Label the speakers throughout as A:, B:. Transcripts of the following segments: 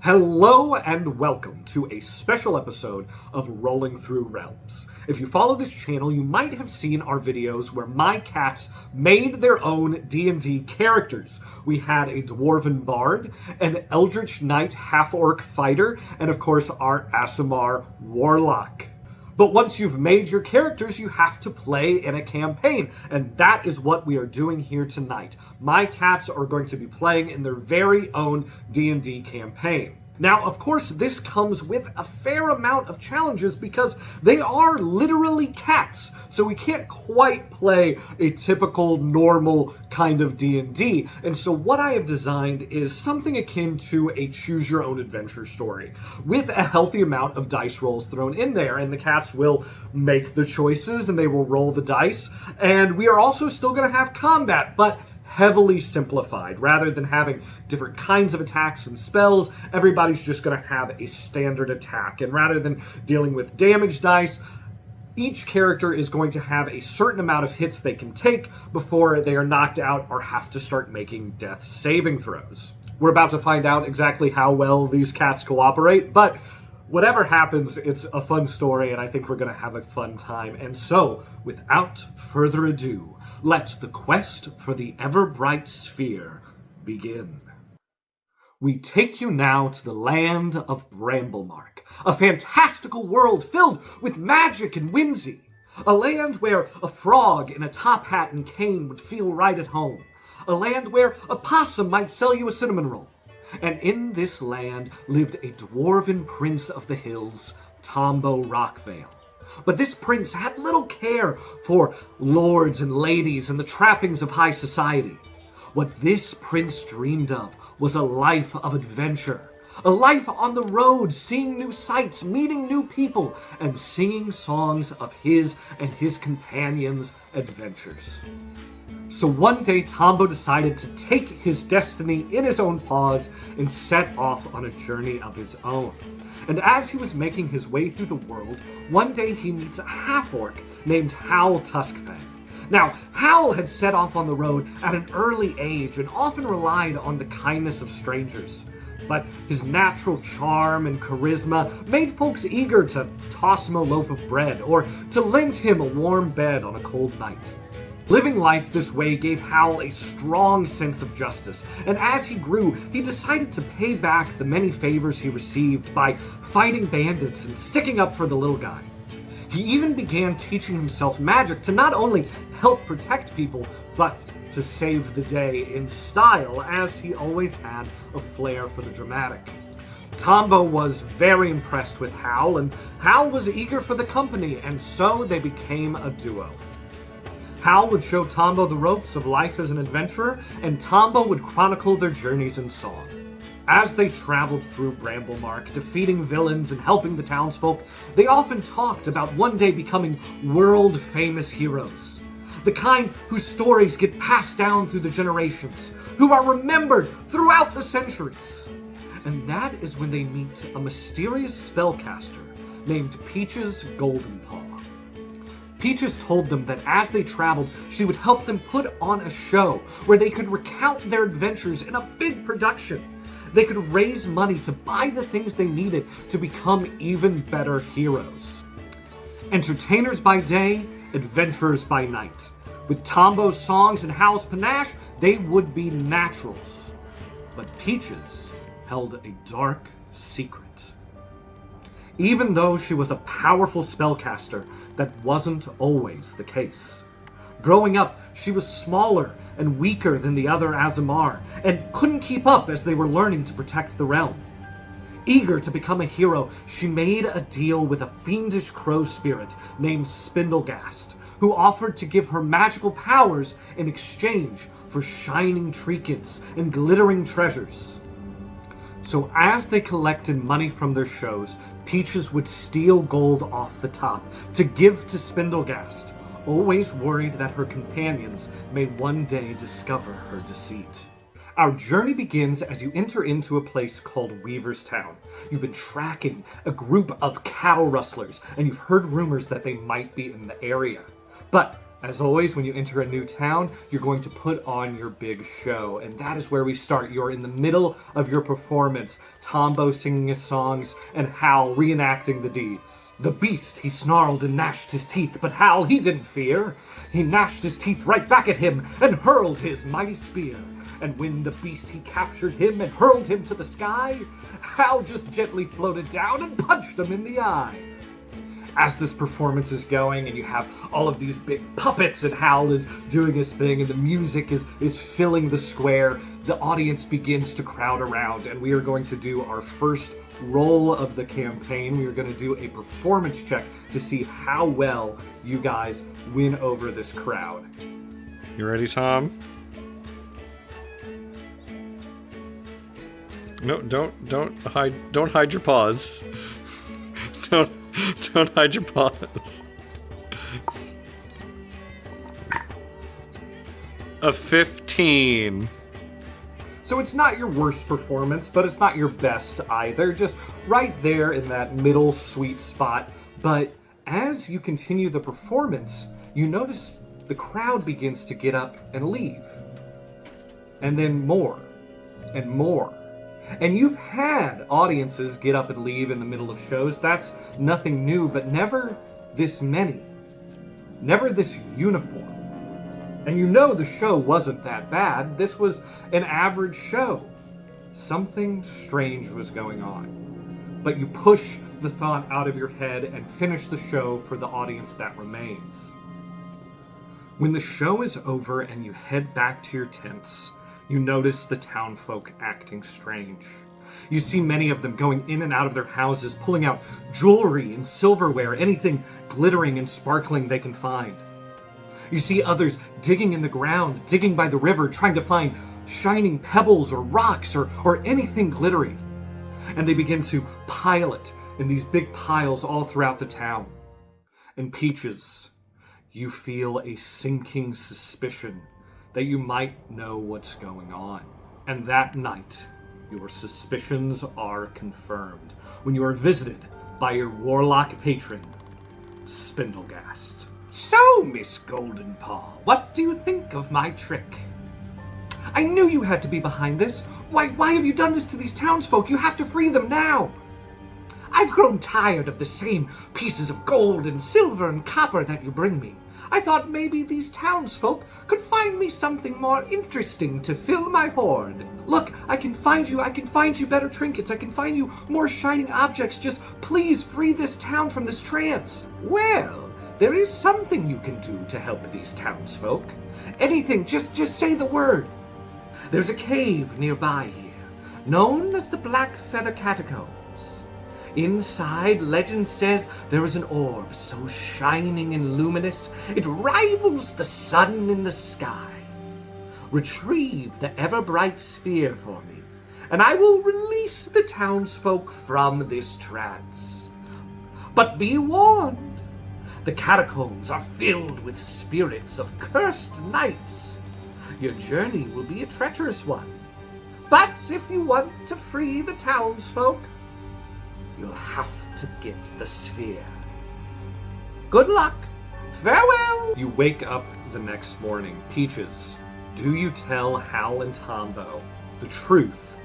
A: Hello and welcome to a special episode of Rolling Through Realms. If you follow this channel, you might have seen our videos where my cats made their own D&D characters. We had a Dwarven Bard, an Eldritch Knight half-orc fighter, and of course our Aasimar Warlock. But once you've made your characters, you have to play in a campaign, and that is what we are doing here tonight. My cats are going to be playing in their very own D&D campaign. Now, of course, this comes with a fair amount of challenges because they are literally cats, so we can't quite play a typical, normal kind of D&D. And so what I have designed is something akin to a choose-your-own-adventure story, with a healthy amount of dice rolls thrown in there, and the cats will make the choices, and they will roll the dice, and we are also still going to have combat, but heavily simplified. Rather than having different kinds of attacks and spells, everybody's just going to have a standard attack. And rather than dealing with damage dice, each character is going to have a certain amount of hits they can take before they are knocked out or have to start making death saving throws. We're about to find out exactly how well these cats cooperate, but whatever happens, it's a fun story, and I think we're going to have a fun time. And so, without further ado, let the quest for the ever-bright sphere begin. We take you now to the land of Bramblemark, a fantastical world filled with magic and whimsy. A land where a frog in a top hat and cane would feel right at home. A land where a possum might sell you a cinnamon roll. And in this land lived a dwarven prince of the hills, Tombo Rockvale. But this prince had little care for lords and ladies and the trappings of high society. What this prince dreamed of was a life of adventure, a life on the road, seeing new sights, meeting new people, and singing songs of his and his companions' adventures. So one day, Tombo decided to take his destiny in his own paws and set off on a journey of his own. And as he was making his way through the world, one day he meets a half-orc named Howl Tuskfang. Now, Howl had set off on the road at an early age and often relied on the kindness of strangers. But his natural charm and charisma made folks eager to toss him a loaf of bread or to lend him a warm bed on a cold night. Living life this way gave Howl a strong sense of justice, and as he grew, he decided to pay back the many favors he received by fighting bandits and sticking up for the little guy. He even began teaching himself magic to not only help protect people, but to save the day in style, as he always had a flair for the dramatic. Tombo was very impressed with Howl, and Howl was eager for the company, and so they became a duo. Howl would show Tombo the ropes of life as an adventurer, and Tombo would chronicle their journeys in song. As they traveled through Bramblemark, defeating villains and helping the townsfolk, they often talked about one day becoming world-famous heroes. The kind whose stories get passed down through the generations, who are remembered throughout the centuries. And that is when they meet a mysterious spellcaster named Peaches Goldenpaw. Peaches told them that as they traveled, she would help them put on a show where they could recount their adventures in a big production. They could raise money to buy the things they needed to become even better heroes. Entertainers by day, adventurers by night. With Tombo's songs and Howl's panache, they would be naturals. But Peaches held a dark secret. Even though she was a powerful spellcaster, that wasn't always the case. Growing up, she was smaller and weaker than the other Aasimar, and couldn't keep up as they were learning to protect the realm. Eager to become a hero, she made a deal with a fiendish crow spirit named Spindlegast, who offered to give her magical powers in exchange for shining trinkets and glittering treasures. So as they collected money from their shows, Peaches would steal gold off the top to give to Spindlegast, always worried that her companions may one day discover her deceit. Our journey begins as you enter into a place called Weaver's Town. You've been tracking a group of cattle rustlers, and you've heard rumors that they might be in the area. But As always, when you enter a new town, you're going to put on your big show, and that is where we start. You're in the middle of your performance, Tombo singing his songs, and Hal reenacting the deeds. The beast, he snarled and gnashed his teeth, but Hal, he didn't fear. He gnashed his teeth right back at him and hurled his mighty spear. And when the beast, he captured him and hurled him to the sky, Hal just gently floated down and punched him in the eye. As this performance is going and you have all of these big puppets and Hal is doing his thing and the music is filling the square, the audience begins to crowd around, and we are going to do our first roll of the campaign. We are going to do a performance check to see how well you guys win over this crowd.
B: You ready, Tom? No, don't hide your paws. Don't hide your paws. A 15.
A: So it's not your worst performance, but it's not your best either. Just right there in that middle sweet spot. But as you continue the performance, you notice the crowd begins to get up and leave. And then more and more. And you've had audiences get up and leave in the middle of shows. That's nothing new, but never this many. Never this uniform. And you know the show wasn't that bad. This was an average show. Something strange was going on. But you push the thought out of your head and finish the show for the audience that remains. When the show is over and you head back to your tents, you notice the townfolk acting strange. You see many of them going in and out of their houses, pulling out jewelry and silverware, anything glittering and sparkling they can find. You see others digging in the ground, digging by the river, trying to find shining pebbles or rocks or anything glittering. And they begin to pile it in these big piles all throughout the town. And Peaches, you feel a sinking suspicion that you might know what's going on. And that night, your suspicions are confirmed when you are visited by your warlock patron, Spindlegast. So, Miss Goldenpaw, what do you think of my trick? I knew you had to be behind this. Why have you done this to these townsfolk? You have to free them now. I've grown tired of the same pieces of gold and silver and copper that you bring me. I thought maybe these townsfolk could find me something more interesting to fill my hoard. Look, I can find you better trinkets. I can find you more shining objects. Just please free this town from this trance. Well, there is something you can do to help these townsfolk. Anything, just say the word. There's a cave nearby here, known as the Black Feather Catacombs. Inside, legend says there is an orb so shining and luminous, it rivals the sun in the sky. Retrieve the ever-bright sphere for me, and I will release the townsfolk from this trance. But be warned, the catacombs are filled with spirits of cursed knights. Your journey will be a treacherous one, but if you want to free the townsfolk, you'll have to get the sphere. Good luck. Farewell. You wake up the next morning. Peaches, do you tell Hal and Tombo the truth,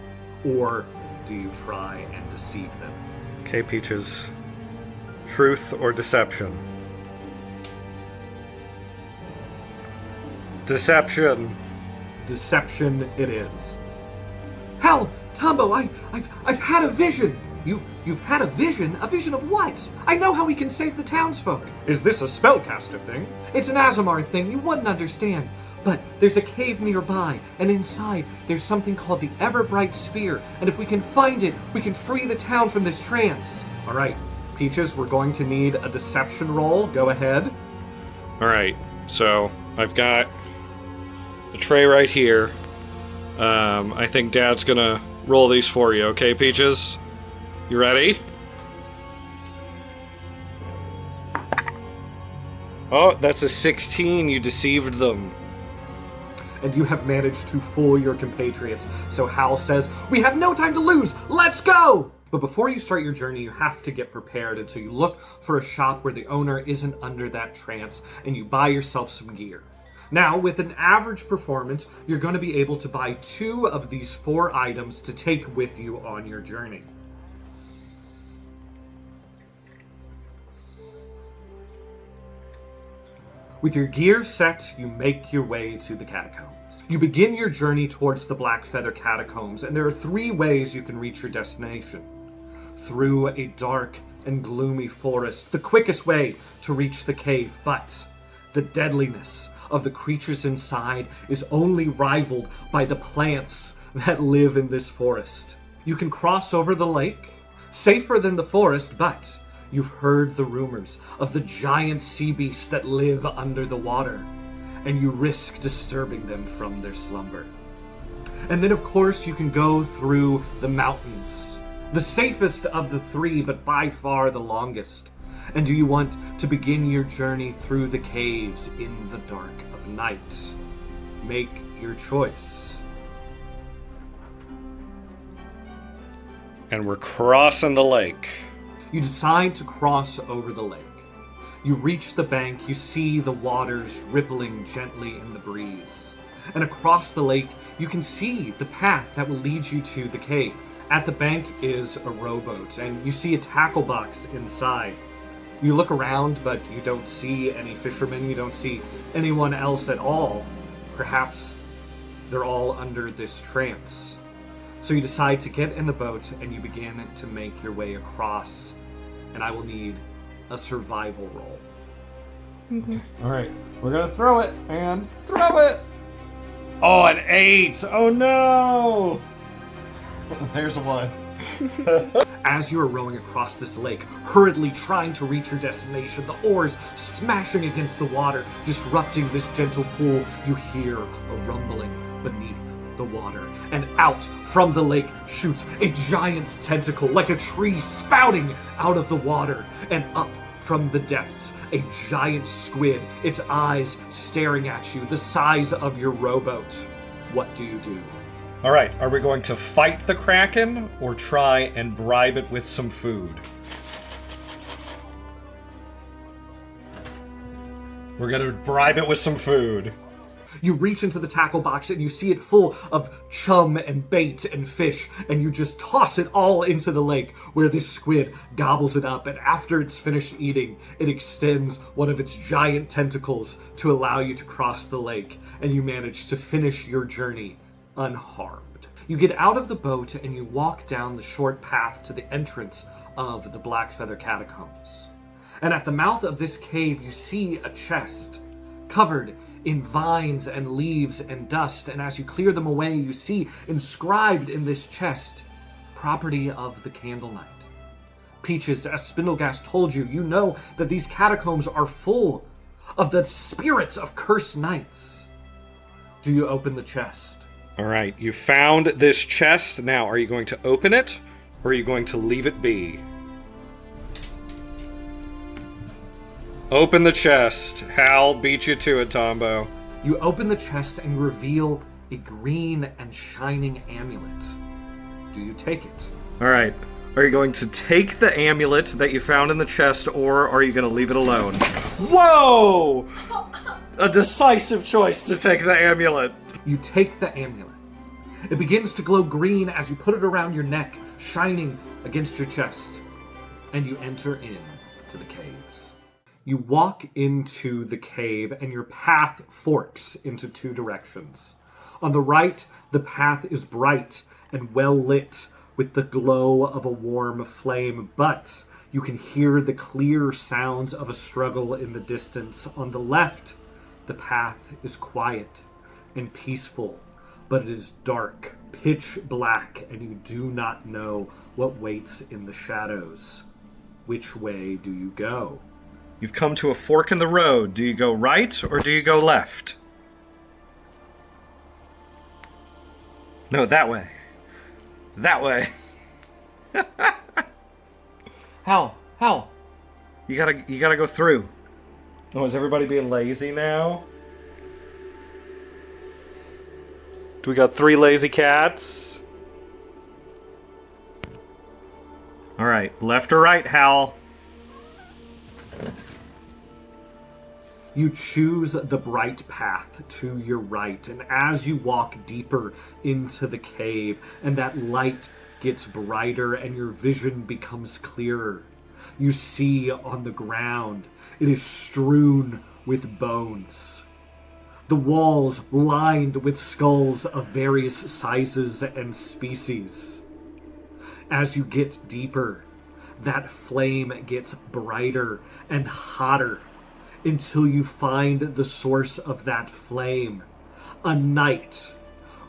A: or do you try and deceive them?
B: Okay, Peaches. Truth or deception? Deception.
A: Deception it is. Hal, Tombo, I've had a vision. You've had a vision? A vision of what? I know how we can save the townsfolk. Is this a spellcaster thing? It's an Azamar thing, you wouldn't understand. But there's a cave nearby, and inside there's something called the Everbright Sphere, and if we can find it, we can free the town from this trance. Alright, Peaches, we're going to need a deception roll. Go ahead.
B: Alright, so I've got the tray right here. I think Dad's gonna roll these for you, okay, Peaches? You ready? Oh, that's a 16. You deceived them.
A: And you have managed to fool your compatriots. So Hal says, we have no time to lose. Let's go! But before you start your journey, you have to get prepared, and so you look for a shop where the owner isn't under that trance, and you buy yourself some gear. Now, with an average performance, you're going to be able to buy 2 of these 4 items to take with you on your journey. With your gear set, you make your way to the catacombs. You begin your journey towards the Blackfeather Catacombs, and there are 3 ways you can reach your destination. Through a dark and gloomy forest, the quickest way to reach the cave, but the deadliness of the creatures inside is only rivaled by the plants that live in this forest. You can cross over the lake, safer than the forest, but you've heard the rumors of the giant sea beasts that live under the water, and you risk disturbing them from their slumber. And then, of course, you can go through the mountains, the safest of the 3, but by far the longest. And do you want to begin your journey through the caves in the dark of night? Make your choice.
B: And we're crossing the lake.
A: You decide to cross over the lake. You reach the bank, you see the waters rippling gently in the breeze. And across the lake, you can see the path that will lead you to the cave. At the bank is a rowboat, and you see a tackle box inside. You look around, but you don't see any fishermen, you don't see anyone else at all. Perhaps they're all under this trance. So you decide to get in the boat, and you begin to make your way across. And I will need a survival roll.
B: All right, we're gonna throw it, and throw it! Oh, an 8! Oh no! There's a 1.
A: As you are rowing across this lake, hurriedly trying to reach your destination, the oars smashing against the water, disrupting this gentle pool, you hear a rumbling beneath the water, and out from the lake shoots a giant tentacle, like a tree spouting out of the water, and up from the depths, a giant squid, its eyes staring at you, the size of your rowboat. What do you do?
B: All right, are we going to fight the Kraken or try and bribe it with some food? We're gonna bribe it with some food.
A: You reach into the tackle box and you see it full of chum and bait and fish, and you just toss it all into the lake, where this squid gobbles it up, and after it's finished eating, it extends one of its giant tentacles to allow you to cross the lake, and you manage to finish your journey unharmed. You get out of the boat and you walk down the short path to the entrance of the Blackfeather Catacombs. And at the mouth of this cave, you see a chest covered in vines and leaves and dust, and as you clear them away, you see inscribed in this chest, property of the Candle Knight. Peaches, as Spindlegast told you, you know that these catacombs are full of the spirits of cursed knights. Do you open the chest?
B: All right, you found this chest. Now, are you going to open it, or are you going to leave it be? Open the chest. Hal beat you to it, Tombo.
A: You open the chest and reveal a green and shining amulet. Do you take it?
B: All right. Are you going to take the amulet that you found in the chest, or are you going to leave it alone? Whoa! A decisive choice to take the amulet.
A: You take the amulet. It begins to glow green as you put it around your neck, shining against your chest. And you enter into the caves. You walk into the cave and your path forks into 2 directions. On the right, the path is bright and well lit with the glow of a warm flame, but you can hear the clear sounds of a struggle in the distance. On the left, the path is quiet and peaceful, but it is dark, pitch black, and you do not know what waits in the shadows. Which way do you go?
B: You've come to a fork in the road. Do you go right or do you go left? No, that way. That way. Hal. You gotta go through. Oh, is everybody being lazy now? We got 3 lazy cats. All right, left or right, Hal?
A: You choose the bright path to your right, and as you walk deeper into the cave, and that light gets brighter and your vision becomes clearer, you see on the ground, it is strewn with bones. The walls lined with skulls of various sizes and species. As you get deeper, that flame gets brighter and hotter until you find the source of that flame. A knight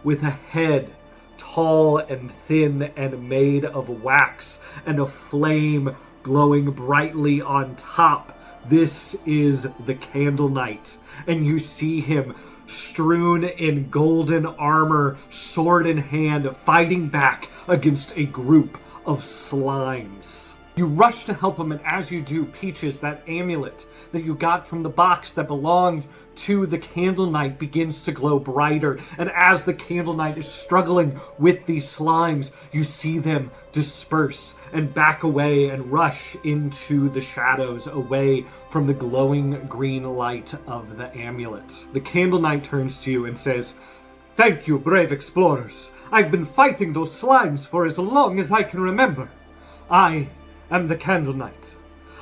A: with a head tall and thin and made of wax and a flame glowing brightly on top. This is the Candle Knight, and you see him strewn in golden armor, sword in hand, fighting back against a group of slimes. You rush to help him, and as you do, Peaches, that amulet that you got from the box that belonged to the Candle Knight begins to glow brighter, and as the Candle Knight is struggling with these slimes, you see them disperse and back away and rush into the shadows away from the glowing green light of the amulet. The Candle Knight turns to you and says, "Thank you, brave explorers. I've been fighting those slimes for as long as I can remember. I am the Candle Knight.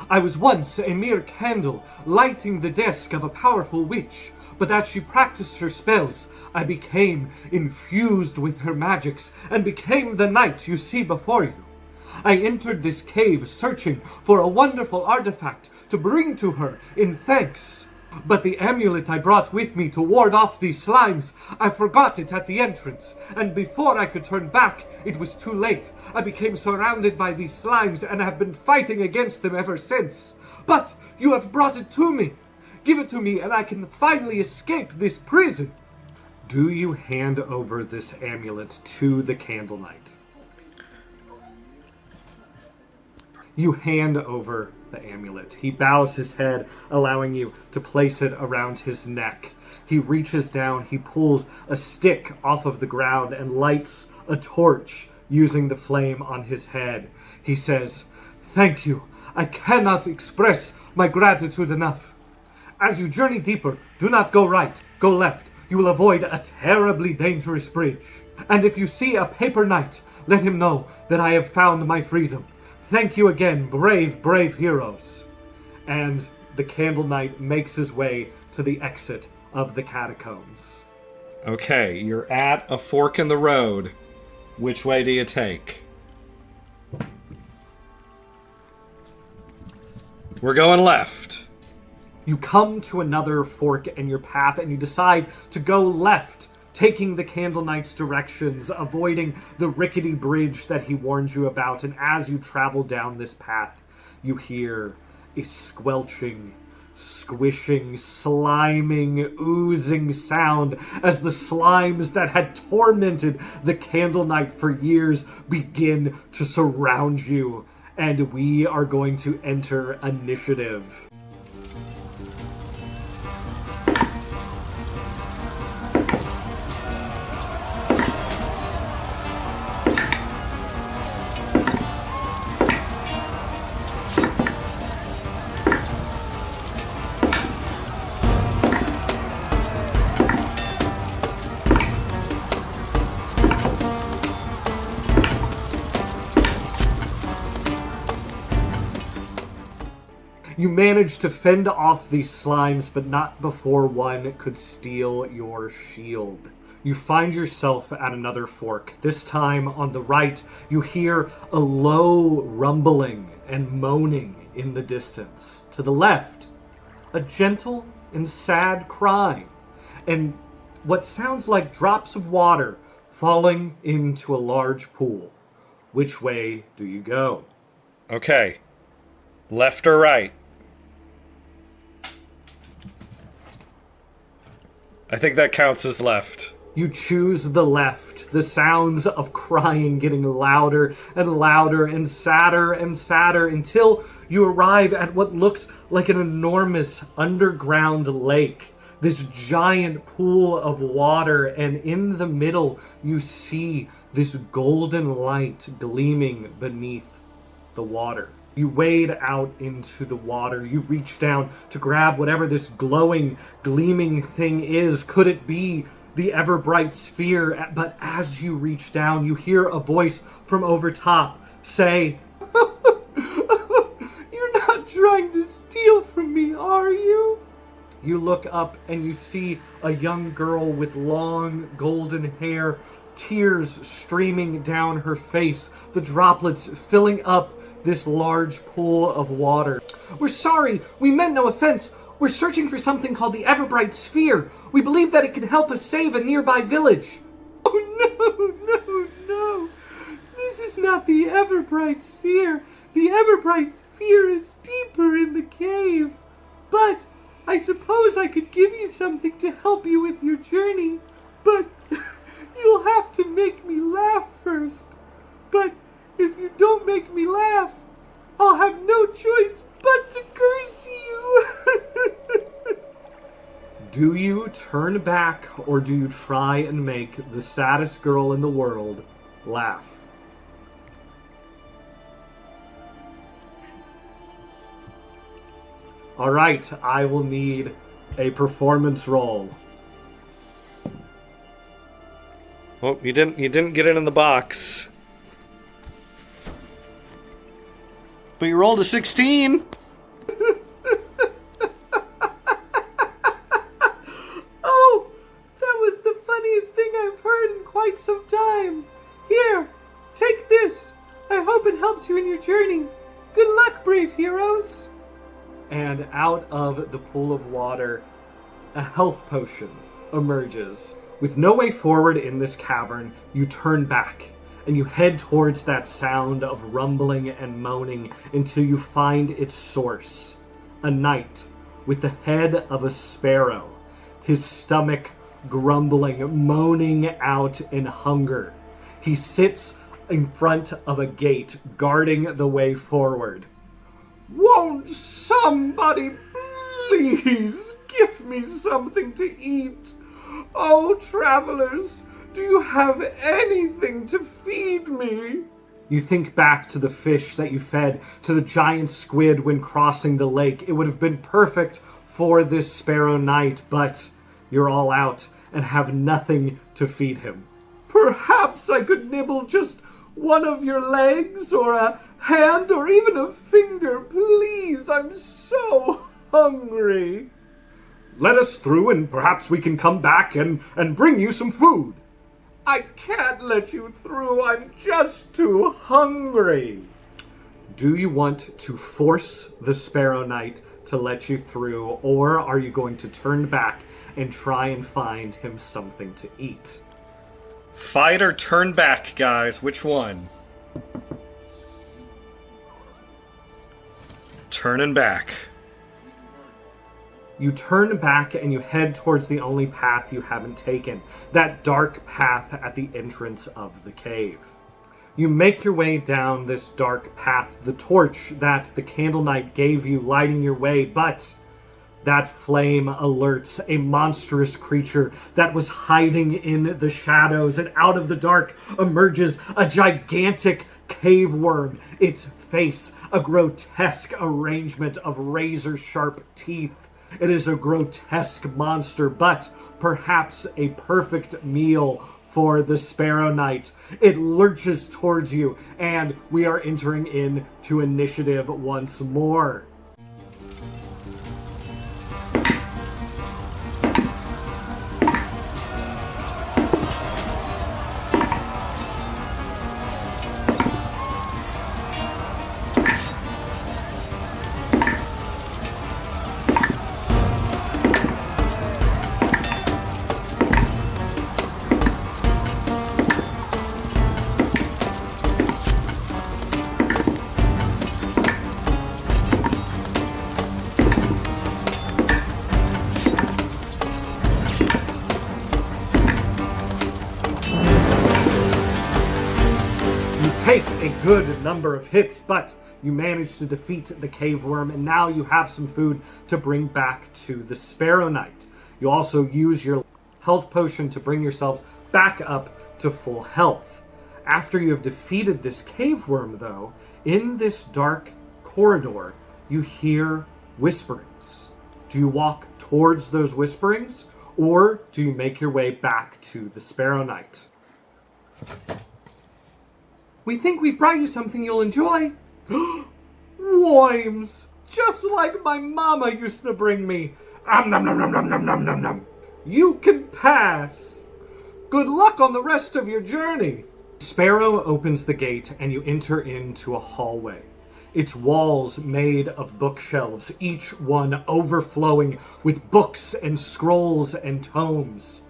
A: I was once a mere candle lighting the desk of a powerful witch, but as she practiced her spells, I became infused with her magics and became the knight you see before you. I entered this cave searching for a wonderful artifact to bring to her in thanks. But the amulet I brought with me to ward off these slimes, I forgot it at the entrance, and before I could turn back, it was too late. I became surrounded by these slimes and have been fighting against them ever since. But you have brought it to me. Give it to me and I can finally escape this prison." Do you hand over this amulet to the Candle Knight? You hand over the amulet. He bows his head, allowing you to place it around his neck. He reaches down, he pulls a stick off of the ground and lights a torch using the flame on his head. He says, "Thank you. I cannot express my gratitude enough. As you journey deeper, do not go right, go left. You will avoid a terribly dangerous bridge. And if you see a paper knight, let him know that I have found my freedom. Thank you again, brave, brave heroes." And the Candle Knight makes his way to the exit of the catacombs.
B: Okay, you're at a fork in the road. Which way do you take? We're going left.
A: You come to another fork in your path and you decide to go left, taking the Candle Knight's directions, avoiding the rickety bridge that he warned you about. And as you travel down this path, you hear a squelching, squishing, sliming, oozing sound as the slimes that had tormented the Candle Knight for years begin to surround you. And we are going to enter initiative. You manage to fend off these slimes, but not before one could steal your shield. You find yourself at another fork. This time on the right, you hear a low rumbling and moaning in the distance. To the left, a gentle and sad cry, and what sounds like drops of water falling into a large pool. Which way do you go?
B: Okay, left or right? I think that counts as left.
A: You choose the left, the sounds of crying getting louder and louder and sadder until you arrive at what looks like an enormous underground lake. This giant pool of water, and in the middle you see this golden light gleaming beneath the water. You wade out into the water. You reach down to grab whatever this glowing, gleaming thing is. Could it be the ever-bright sphere? But as you reach down, you hear a voice from over top say, "You're not trying to steal from me, are you?" You look up and you see a young girl with long golden hair, tears streaming down her face, the droplets filling up this large pool of water. "We're sorry, we meant no offense. We're searching for something called the Everbright Sphere. We believe that it can help us save a nearby village." "Oh, no. This is not the Everbright Sphere. The Everbright Sphere is deeper in the cave. But I suppose I could give you something to help you with your journey. But you'll have to make me laugh first. But if you don't make me laugh, I'll have no choice but to curse you." Do you turn back, or do you try and make the saddest girl in the world laugh? All right, I will need a performance roll.
B: Well, you didn't get it in the box. But you rolled a 16.
A: Oh, that was the funniest thing I've heard in quite some time. Here, take this. I hope it helps you in your journey. Good luck, brave heroes. And out of the pool of water, a health potion emerges. With no way forward in this cavern, you turn back and you head towards that sound of rumbling and moaning until you find its source. A knight with the head of a sparrow, his stomach grumbling, moaning out in hunger. He sits in front of a gate, guarding the way forward. "Won't somebody please give me something to eat? Oh, travelers, do you have anything to feed me?" You think back to the fish that you fed to the giant squid when crossing the lake. It would have been perfect for this sparrow knight, but you're all out and have nothing to feed him. "Perhaps I could nibble just one of your legs, or a hand, or even a finger, please. I'm so hungry." "Let us through and perhaps we can come back and bring you some food." "I can't let you through. I'm just too hungry." Do you want to force the Sparrow Knight to let you through, or are you going to turn back and try and find him something to eat?
B: Fight or turn back, guys. Which one? Turning back.
A: You turn back and you head towards the only path you haven't taken, that dark path at the entrance of the cave. You make your way down this dark path, the torch that the Candle Knight gave you lighting your way, but that flame alerts a monstrous creature that was hiding in the shadows, and out of the dark emerges a gigantic cave worm, its face a grotesque arrangement of razor-sharp teeth. It is a grotesque monster, but perhaps a perfect meal for the Sparrow Knight. It lurches towards you, and we are entering into initiative once more. Take a good number of hits, but you manage to defeat the cave worm, and now you have some food to bring back to the Sparrow Knight. You also use your health potion to bring yourselves back up to full health. After you have defeated this cave worm, though, in this dark corridor, you hear whisperings. Do you walk towards those whisperings, or do you make your way back to the Sparrow Knight? We think we've brought you something you'll enjoy. Worms! Just like my mama used to bring me. Nom nom nom nom nom nom nom nom nom. You can pass. Good luck on the rest of your journey. Sparrow opens the gate and you enter into a hallway. Its walls made of bookshelves, each one overflowing with books and scrolls and tomes.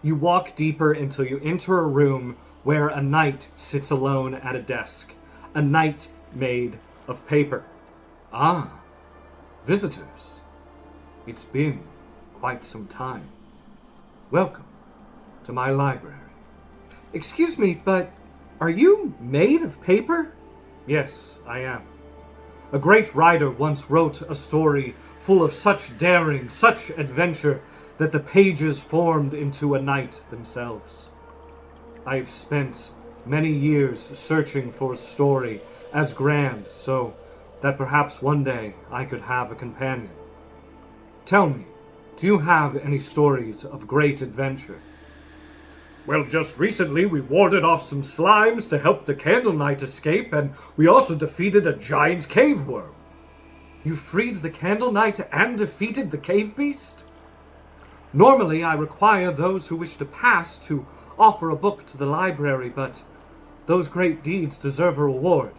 A: You walk deeper until you enter a room where a knight sits alone at a desk. A knight made of paper. Ah, visitors. It's been quite some time. Welcome to my library. Excuse me, but are you made of paper? Yes, I am. A great writer once wrote a story full of such daring, such adventure, that the pages formed into a knight themselves. I've spent many years searching for a story as grand, so that perhaps one day I could have a companion. Tell me, do you have any stories of great adventure? Well, just recently we warded off some slimes to help the Candle Knight escape, and we also defeated a giant cave worm. You freed the Candle Knight and defeated the cave beast? Normally I require those who wish to pass to offer a book to the library, but those great deeds deserve a reward.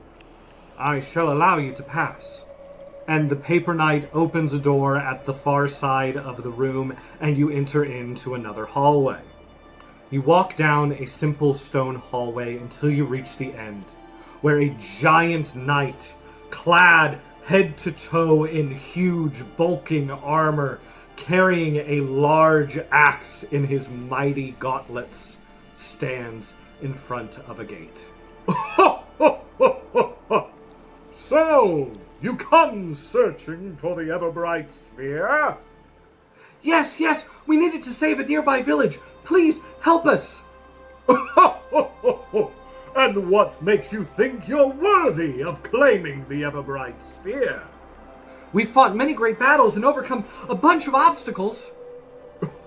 A: I shall allow you to pass. And the Paper Knight opens a door at the far side of the room, and you enter into another hallway. You walk down a simple stone hallway until you reach the end, where a giant knight, clad head to toe in huge, bulking armor, carrying a large axe in his mighty gauntlets, stands in front of a gate. So, you come searching for the Everbright Sphere? Yes, we need it to save a nearby village. Please, help us! And what makes you think you're worthy of claiming the Everbright Sphere? We've fought many great battles and overcome a bunch of obstacles.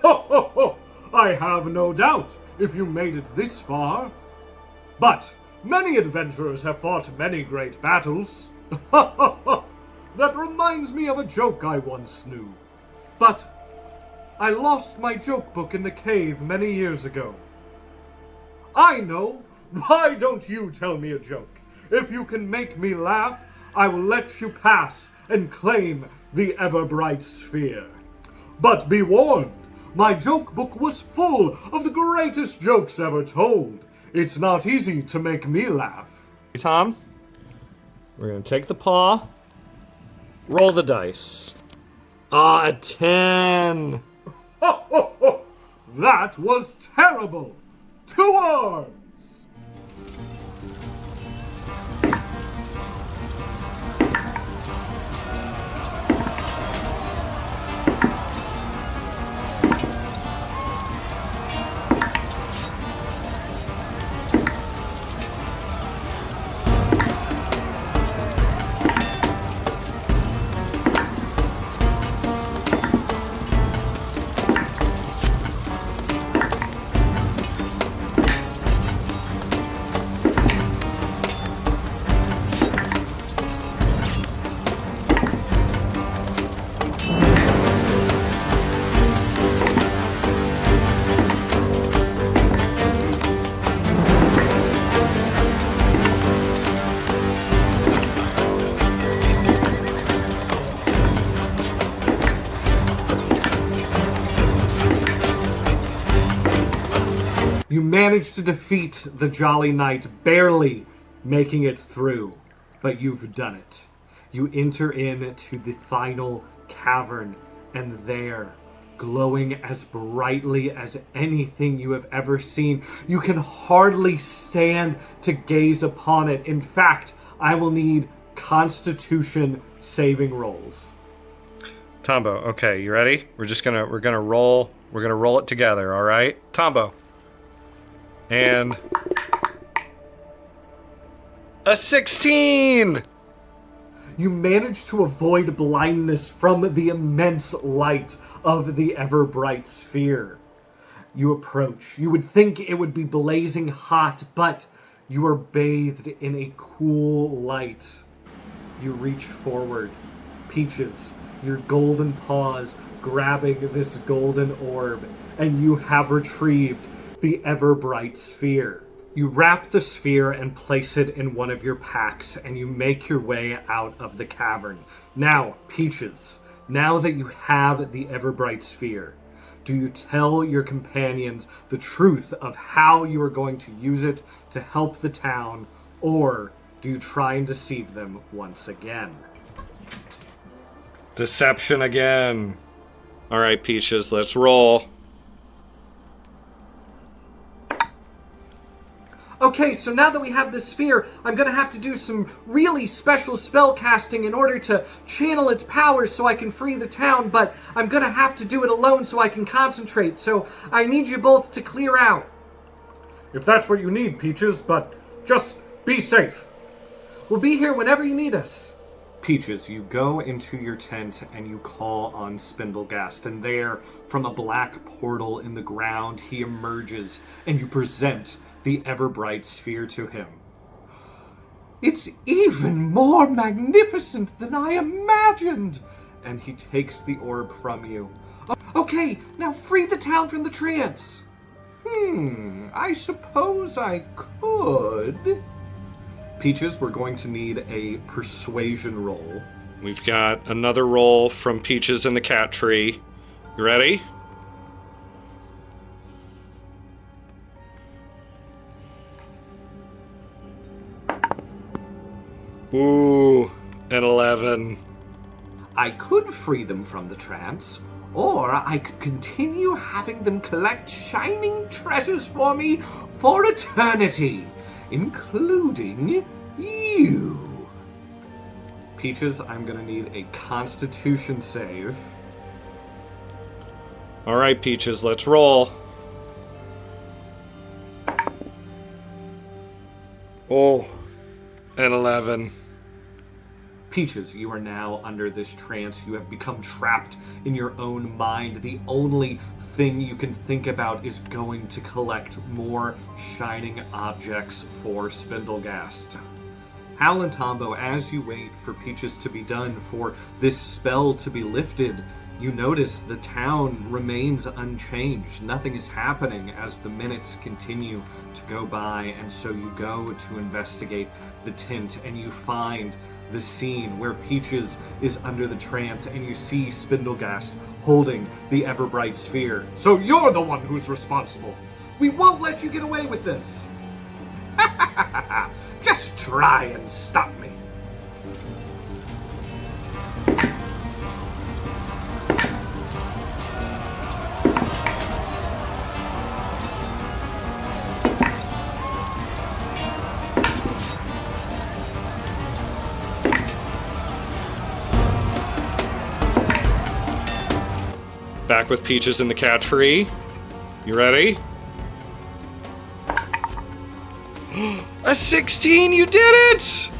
A: I have no doubt if you made it this far. But many adventurers have fought many great battles. That reminds me of a joke I once knew. But I lost my joke book in the cave many years ago. I know. Why don't you tell me a joke? If you can make me laugh, I will let you pass and claim the Everbright Sphere. But be warned, my joke book was full of the greatest jokes ever told. It's not easy to make me laugh.
B: Tom, we're going to take the paw, roll the dice. Ah, a 10!
A: That was terrible! 2 arms! You manage to defeat the Jolly Knight, barely making it through, but you've done it. You enter into the final cavern, and there, glowing as brightly as anything you have ever seen, you can hardly stand to gaze upon it. In fact, I will need Constitution saving rolls.
B: Tombo, okay, you ready? We're gonna roll it together, all right? Tombo. And A 16!
A: You manage to avoid blindness from the immense light of the ever-bright sphere. You approach. You would think it would be blazing hot, but you are bathed in a cool light. You reach forward. Peaches, your golden paws grabbing this golden orb, and you have retrieved the ever-bright sphere. You wrap the sphere and place it in one of your packs, and you make your way out of the cavern. Now, Peaches, now that you have the ever-bright sphere, do you tell your companions the truth of how you are going to use it to help the town, or do you try and deceive them once again?
B: Deception again. Alright, Peaches, let's roll.
A: Okay, so now that we have this sphere, I'm gonna have to do some really special spell casting in order to channel its powers so I can free the town, but I'm gonna have to do it alone so I can concentrate, so I need you both to clear out.
C: If that's what you need, Peaches, but just be safe.
A: We'll be here whenever you need us.
D: Peaches, you go into your tent and you call on Spindlegast, and there, from a black portal in the ground, he emerges, and you present the ever-bright sphere to him.
A: It's even more magnificent than I imagined!
D: And he takes the orb from you.
A: Okay, now free the town from the trance!
D: I suppose I could. Peaches, we're going to need a persuasion roll.
B: We've got another roll from Peaches in the cat tree. You ready? Ooh, an 11.
D: I could free them from the trance, or I could continue having them collect shining treasures for me for eternity, including you. Peaches, I'm gonna need a Constitution save.
B: Alright, Peaches, let's roll. Oh, an 11.
D: Peaches, you are now under this trance. You have become trapped in your own mind. The only thing you can think about is going to collect more shining objects for Spindlegast. Hal and Tombo, as you wait for Peaches to be done, for this spell to be lifted, you notice the town remains unchanged. Nothing is happening as the minutes continue to go by, and so you go to investigate the tent, and you find the scene where Peaches is under the trance, and you see Spindlegast holding the ever-bright sphere.
C: So you're the one who's responsible.
A: We won't let you get away with this!
C: Just try and stop me.
B: Back with Peaches in the cat tree. You ready? A 16! You did it!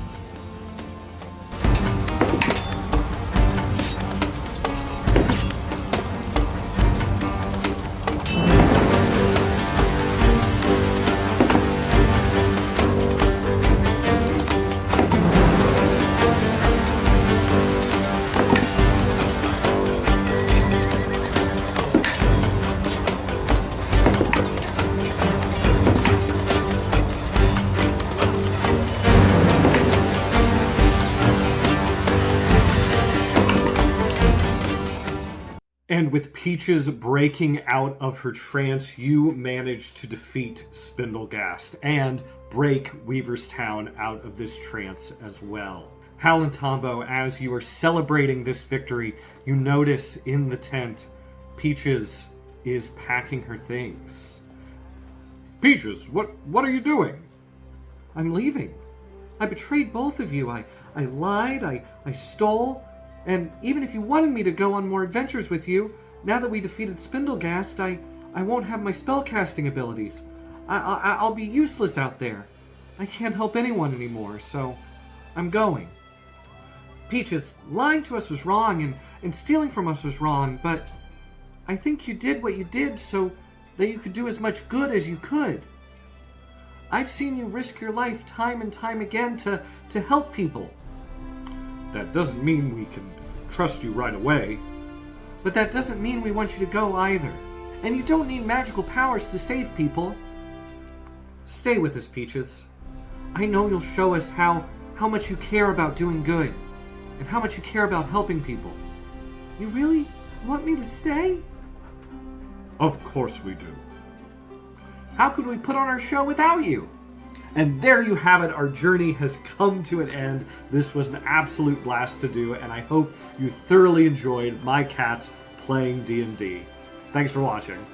D: And with Peaches breaking out of her trance, you manage to defeat Spindlegast and break Weaverstown out of this trance as well. Hal and Tombo, as you are celebrating this victory, you notice in the tent, Peaches is packing her things.
C: Peaches, what are you doing?
A: I'm leaving. I betrayed both of you. I lied, I stole, and even if you wanted me to go on more adventures with you, now that we defeated Spindlegast, I won't have my spellcasting abilities. I'll be useless out there. I can't help anyone anymore, so I'm going. Peaches, lying to us was wrong, and stealing from us was wrong, but I think you did what you did so that you could do as much good as you could. I've seen you risk your life time and time again to help people.
C: That doesn't mean we can trust you right away.
A: But that doesn't mean we want you to go either. And you don't need magical powers to save people. Stay with us, Peaches. I know you'll show us how much you care about doing good, and how much you care about helping people. You really want me to stay?
C: Of course we do.
A: How could we put on our show without you?
D: And there you have it. Our journey has come to an end. This was an absolute blast to do, and I hope you thoroughly enjoyed my cats playing D&D. Thanks for watching.